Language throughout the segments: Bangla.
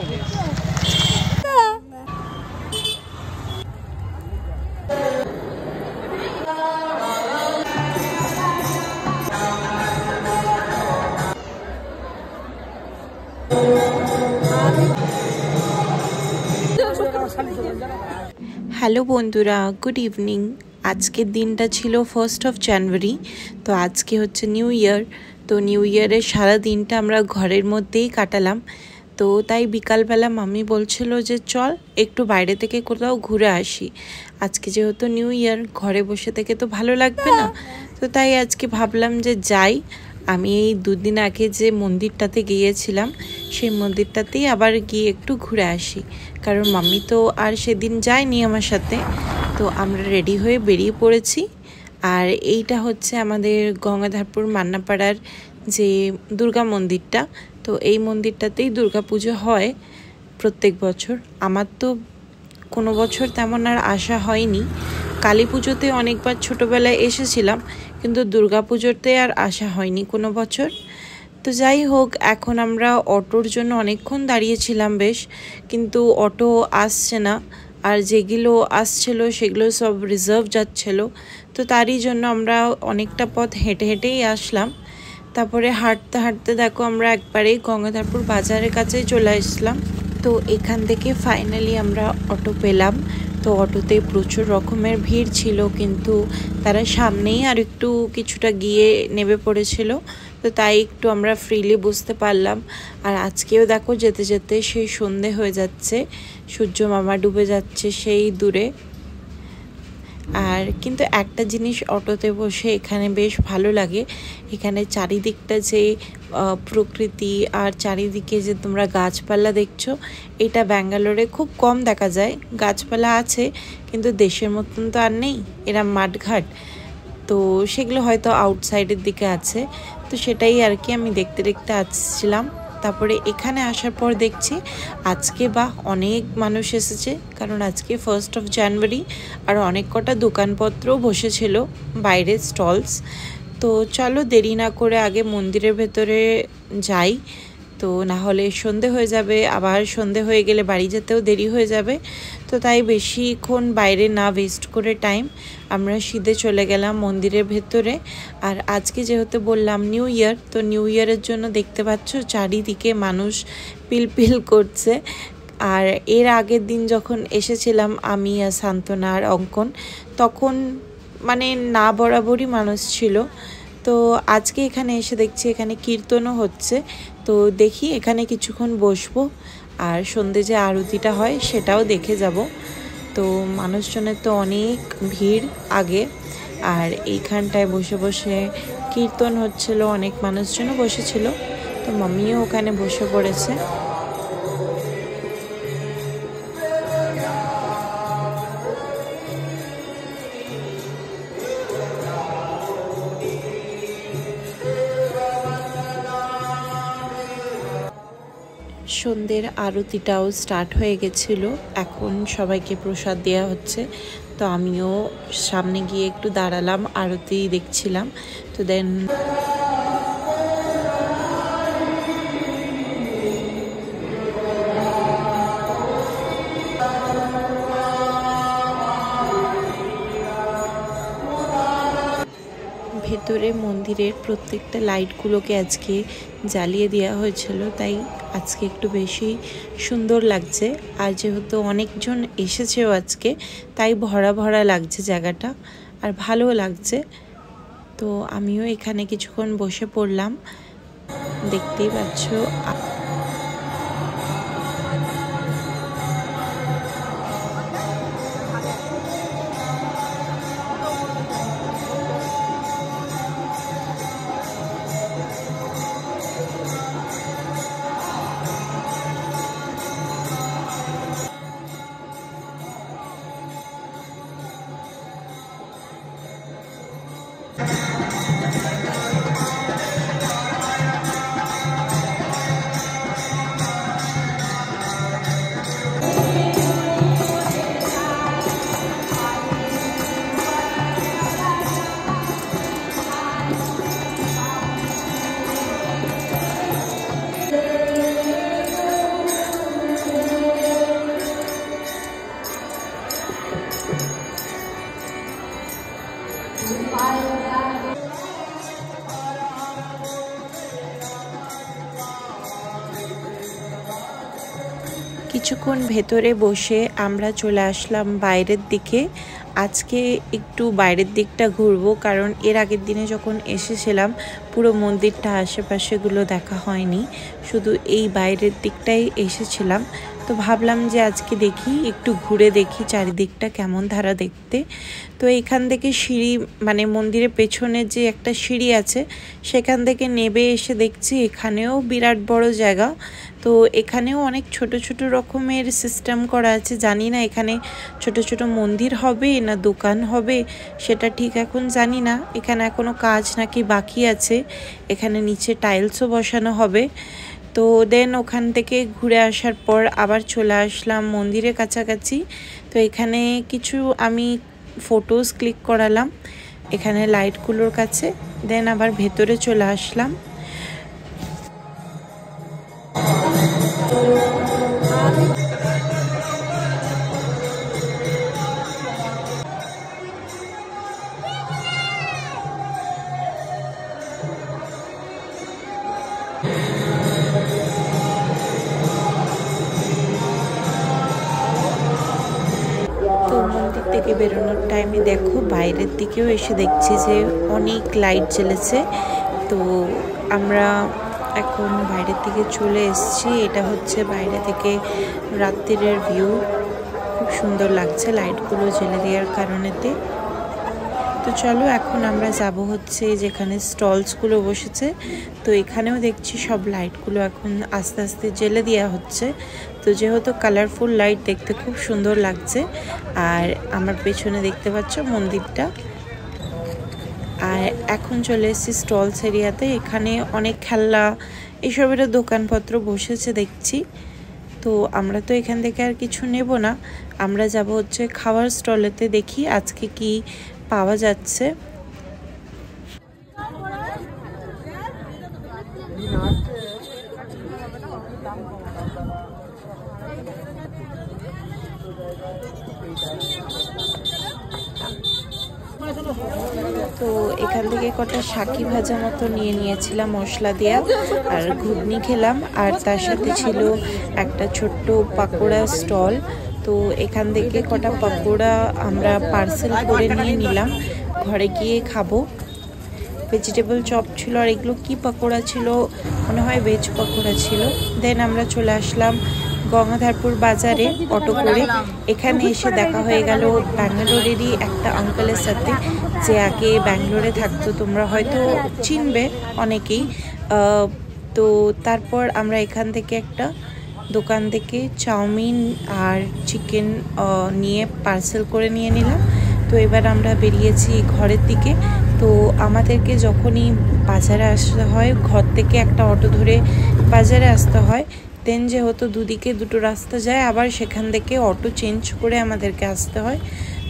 হ্যালো বন্ধুরা, গুড ইভিনিং। আজকের দিনটা ছিল 1st অফ জানুয়ারি। তো আজকে হচ্ছে নিউ ইয়ার। তো নিউ ইয়ারের সারা দিনটা আমরা ঘরের মধ্যেই কাটালাম। তো তাই বিকালবেলা মাম্মি বলছিল যে চল একটু বাইরে থেকে কোথাও ঘুরে আসি। আজকে যেহেতু নিউ ইয়ার, ঘরে বসে থেকে তো ভালো লাগবে না। তো তাই আজকে ভাবলাম যে যাই। আমি এই দুদিন আগে যে মন্দিরটাতে গিয়েছিলাম, সেই মন্দিরটাতেই আবার গিয়ে একটু ঘুরে আসি, কারণ মাম্মি তো আর সেদিন যায়নি আমার সাথে। তো আমরা রেডি হয়ে বেরিয়ে পড়েছি। আর এইটা হচ্ছে আমাদের গঙ্গাধারপুর মান্নাপাড়ার যে দুর্গা মন্দিরটা। তো এই মন্দিরটাতেই দুর্গা পুজো হয় প্রত্যেক বছর। আমার তো কোনো বছর তেমন আর আসা হয়নি। কালী পুজোতে অনেকবার ছোটোবেলায় এসেছিলাম, কিন্তু দুর্গা পুজোতে আর আসা হয়নি কোনো বছর। তো যাই হোক, এখন আমরা অটোর জন্য অনেকক্ষণ দাঁড়িয়েছিলাম বেশ, কিন্তু অটো আসছে না। আর যেগুলো আসছিল সেগুলো সব রিজার্ভ যাচ্ছিল। তো তারই জন্য আমরা অনেকটা পথ হেঁটে হেঁটেই আসলাম। তারপরে হাঁটতে হাঁটতে দেখো আমরা একবারেই গঙ্গাধারপুর বাজারের কাছে চলে আসলাম। তো এখান থেকে ফাইনালি আমরা অটো পেলাম। তো অটোতে প্রচুর রকমের ভিড় ছিল, কিন্তু তারা সামনেই আর একটু কিছুটা গিয়ে নেমে পড়েছিল। তো তাই একটু আমরা ফ্রিলি বুঝতে পারলাম। আর আজকেও দেখো যেতে যেতে সেই সন্ধে হয়ে যাচ্ছে, সূর্য মামা ডুবে যাচ্ছে সেই দূরে। আর কিন্তু একটা জিনিস অটোতে বসে এখানে বেশ ভালো লাগে, এখানে চারিদিকটা যে প্রকৃতি আর চারিদিকে যে তোমরা গাছপালা দেখছো, এটা ব্যাঙ্গালোরে খুব কম দেখা যায়। গাছপালা আছে, কিন্তু দেশের মতন তো আর নেই, এরা মাঠঘাট। তো সেগুলো হয়তো আউটসাইডের দিকে আছে। তো সেটাই আর কি আমি দেখতে দেখতে আসছিলাম। তারপরে এখানে আসার পর দেখছি আজকে অনেক মানুষ এসেছে, কারণ আজকে 1st অফ জানুয়ারি। আর অনেক কটা দোকানপত্রও বসেছিল বাইরে, স্টলস। তো চলো দেরি না করে আগে মন্দিরের ভেতরে যাই, তো না হলে সন্ধে হয়ে যাবে। আবার সন্ধে হয়ে গেলে বাড়ি যেতেও দেরি হয়ে যাবে। তো তাই বেশিক্ষণ বাইরে না ওয়েস্ট করে টাইম, আমরা সিধে চলে গেলাম মন্দিরের ভেতরে। আর আজকে যেহেতু বললাম নিউ ইয়ার, তো নিউ ইয়ারের জন্য দেখতে পাচ্ছ চারিদিকে মানুষ পিলপিল করছে। আর এর আগের দিন যখন এসেছিলাম আমি আর সান্তনা আর অঙ্কন, তখন মানে না বরাবরই মানুষ ছিল। তো আজকে এখানে এসে দেখছি এখানে কীর্তনও হচ্ছে। তো দেখি এখানে কিছুক্ষণ বসবো, আর সন্ধে যে আরতিটা হয় সেটাও দেখে যাব। তো মানুষজনের তো অনেক ভিড় আগে, আর এইখানটায় বসে বসে কীর্তন হচ্ছিল, অনেক মানুষজনও বসেছিল। তো মাম্মিও ওখানে বসে পড়েছে। সন্ধ্যের আরতিটাও স্টার্ট হয়ে গেছিলো, এখন সবাইকে প্রসাদ দেওয়া হচ্ছে। তো আমিও সামনে গিয়ে একটু দাঁড়ালাম, আরতি দেখছিলাম। তো দেন ভেতরে মন্দিরের প্রত্যেকটা লাইটগুলোকে আজকে জ্বালিয়ে দেওয়া হয়েছিল, তাই আজকে একটু বেশি সুন্দর লাগছে। আর যেহেতু অনেকজন এসেছেও আজকে, তাই ভরা ভরা লাগছে জায়গাটা, আর ভালোও লাগছে। তো আমিও এখানে কিছুক্ষণ বসে পড়লাম, দেখতেই পাচ্ছ। কিছুক্ষণ ভেতরে বসে আমরা চলে আসলাম বাইরের দিকে। আজকে একটু বাইরের দিকটা ঘুরবো, কারণ এর আগের দিনে যখন এসেছিলাম পুরো মন্দিরটা আশেপাশেগুলো দেখা হয়নি, শুধু এই বাইরের দিকটাই এসেছিলাম। তো ভাবলাম যে আজকে দেখি, একটু ঘুরে দেখি চারিদিকটা কেমন ধারা দেখতে। তো এখান থেকে সিঁড়ি, মানে মন্দিরের পেছনে যে একটা সিঁড়ি আছে সেখান থেকে নেবে এসে দেখছি এখানেও বিরাট বড় জায়গা। তো এখানেও অনেক ছোট ছোট রকমের সিস্টেম করা আছে। জানি না এখানে ছোট ছোট মন্দির হবে না দোকান হবে, সেটা ঠিক এখন জানি না। এখানে এখনো কাজ নাকি বাকি আছে, এখানে নিচে টাইলসও বসানো হবে। তো দেন ওখান থেকে ঘুরে আসার পর আবার চলে আসলাম মন্দিরের কাছাকাছি। তো এখানে কিছু আমি ফটোজ ক্লিক করালাম এখানে লাইটগুলোর কাছে, দেন আবার ভেতরে চলে আসলাম। তো মন্দির থেকে বেরোনোর টাইমে দেখো বাইরের দিকেও এসে দেখছি যে অনেক লাইট জ্বলেছে। তো আমরা এখন বাইরের দিকে চলে এসেছি। এটা হচ্ছে বাইরে থেকে রাত্রির ভিউ, খুব সুন্দর লাগছে লাইটগুলো জ্বেলে দেওয়ার কারণেতে। তো চলো এখন আমরা যাব হচ্ছে যেখানে স্টলসগুলো বসেছে। তো এখানেও দেখছি সব লাইটগুলো এখন আস্তে আস্তে জ্বেলে দেওয়া হচ্ছে। তো যেহেতু কালারফুল লাইট, দেখতে খুব সুন্দর লাগছে। আর আমার পেছনে দেখতে পাচ্ছ মন্দিরটা। আর এখন চলে এসেছি স্টলস এরিয়াতে। এখানে অনেক খেলনা এসবের দোকানপত্র বসেছে দেখছি। তো আমরা তো এখান থেকে আর কিছু নেব না, আমরা যাব হচ্ছে খাওয়ার স্টলেতে, দেখি আজকে কি পাওয়া যাচ্ছে। তো এখান থেকে কটা শাকি ভাজা মতো নিয়ে নিয়েছিলাম মশলা দেওয়া, আর ঘুগনি খেলাম। আর তার সাথে ছিল একটা ছোট্ট পাকোড়া স্টল। তো এখান থেকে কটা পাকোড়া আমরা পার্সেল করে নিয়ে নিলাম, ঘরে গিয়ে খাবো। ভেজিটেবল চপ ছিল, আর এগুলো কি পাকোড়া ছিল, মনে হয় ভেজ পাকোড়া ছিল। দেন আমরা চলে আসলাম গঙ্গাধারপুর বাজারে অটো করে। এখানে এসে দেখা হয়ে গেল ব্যাঙ্গালোরেরই একটা আঙ্কেলের সাথে, যে আগে ব্যাঙ্গালোরে থাকতো, তোমরা হয়তো চিনবে অনেকেই। তো তারপর আমরা এখান থেকে একটা দোকান থেকে চাউমিন আর চিকেন নিয়ে পার্সেল করে নিয়ে নিলাম। তো এবার আমরা বেরিয়েছি ঘরের দিকে। তো আমাদেরকে যখনই বাজারে আসতে হয়, ঘর থেকে একটা অটো ধরে বাজারে আসতে হয়। দেন যেহেতু দুদিকে দুটো রাস্তা যায়, আবার সেখান থেকে অটো চেঞ্জ করে আমাদেরকে আসতে হয়।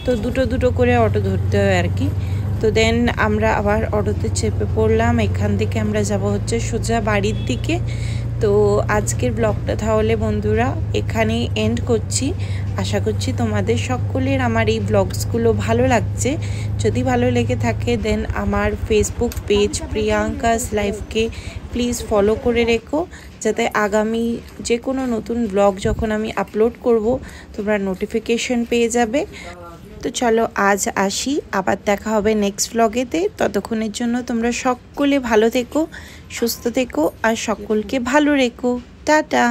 তো দুটো করে অটো ধরতে হয় আর কি। তো দেন আমরা আবার অটোতে চেপে পড়লাম। এখান থেকে আমরা যাব হচ্ছে সোজা বাড়ির দিকে। তো আজকের ব্লগটা তাহলে বন্ধুরা এখানেই এন্ড করছি। আশা করছি তোমাদের সকলের আমার এই ব্লগসগুলো ভালো লাগছে। যদি ভালো লেগে থাকে দেন আমার ফেসবুক পেজ প্রিয়াঙ্কাস লাইফকে প্লিজ ফলো করে রেখো, যাতে আগামী যে কোনো নতুন ব্লগ যখন আমি আপলোড করব তোমরা নোটিফিকেশন পেয়ে যাবে। তো চলো আজ আসি, আবার দেখা হবে নেক্সট ব্লগেতে। ততক্ষণের জন্য তোমরা সকলে ভালো থেকো, সুস্থ থেকো, আর সকলকে ভালো রেখো। টাটা।